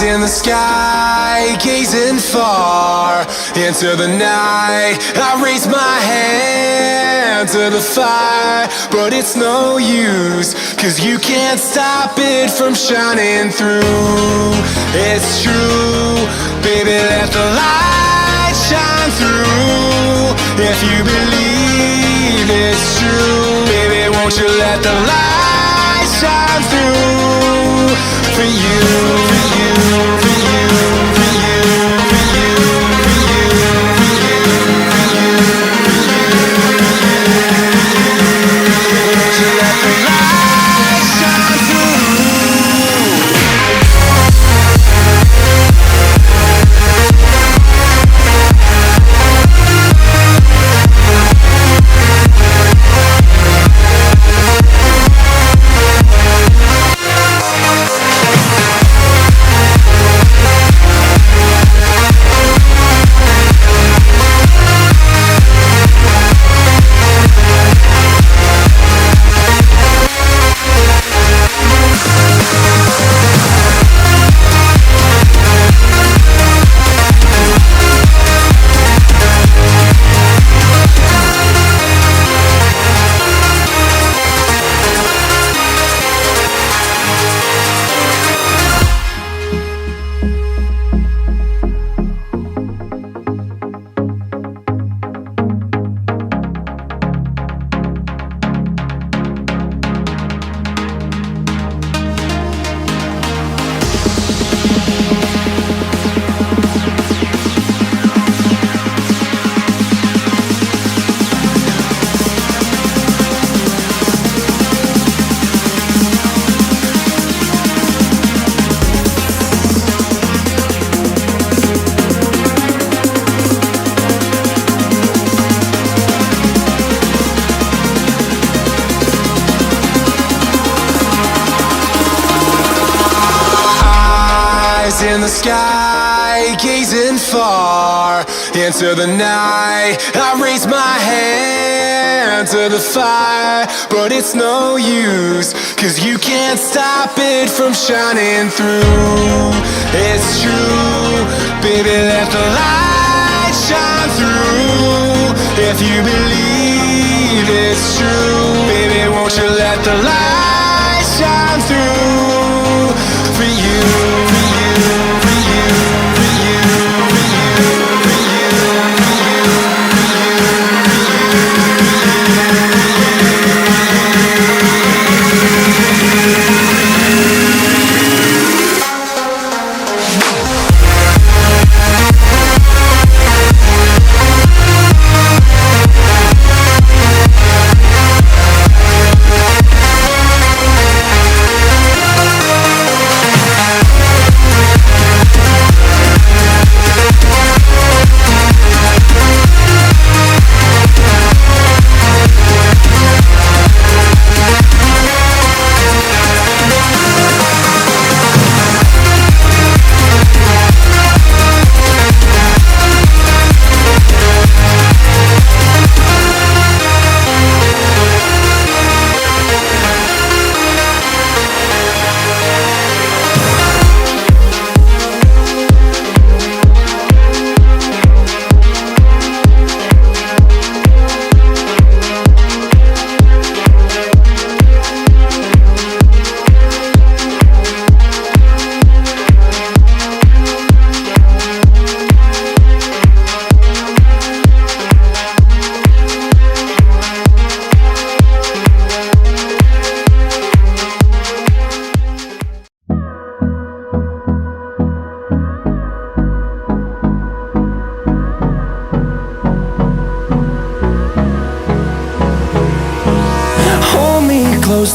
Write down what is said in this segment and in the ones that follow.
in the sky, gazing far into the night. I raise my hand to the fire, but it's no use, 'cause you can't stop it from shining through. It's true, baby, let the light shine through. If you believe it's true, baby, won't you let the light shine through? For you, for you, for you, for you, for you, for you, for you, for you, won't you let the light shine through? In the sky, gazing far into the night. I raise my hand to the fire, but it's no use, 'cause you can't stop it from shining through. It's true, baby, let the light shine through. If you believe it's true, baby, won't you let the light shine through? For you, for you, for you, for you, for you, for you, for you,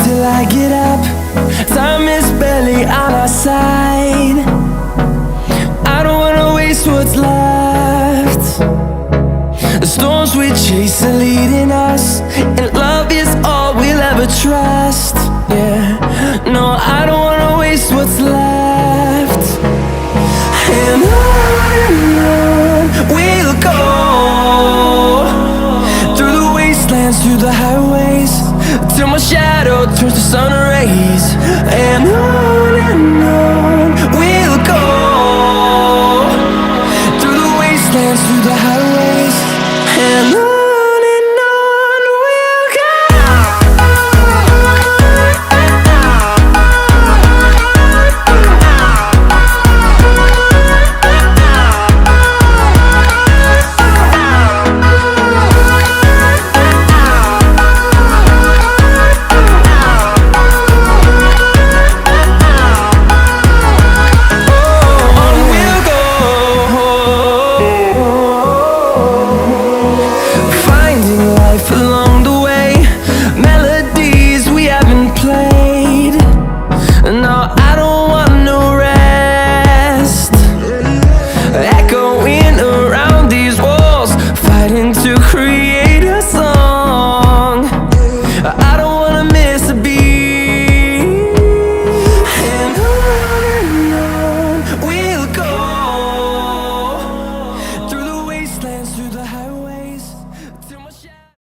till I get up. Time is barely on our side. I don't wanna waste what's left. The storms we chase are leading us, and love is all we'll ever trust. Yeah, no, I don't wanna waste what's left. And on we'll go, through the wastelands, through the highways, till my shadow turns to sun rays.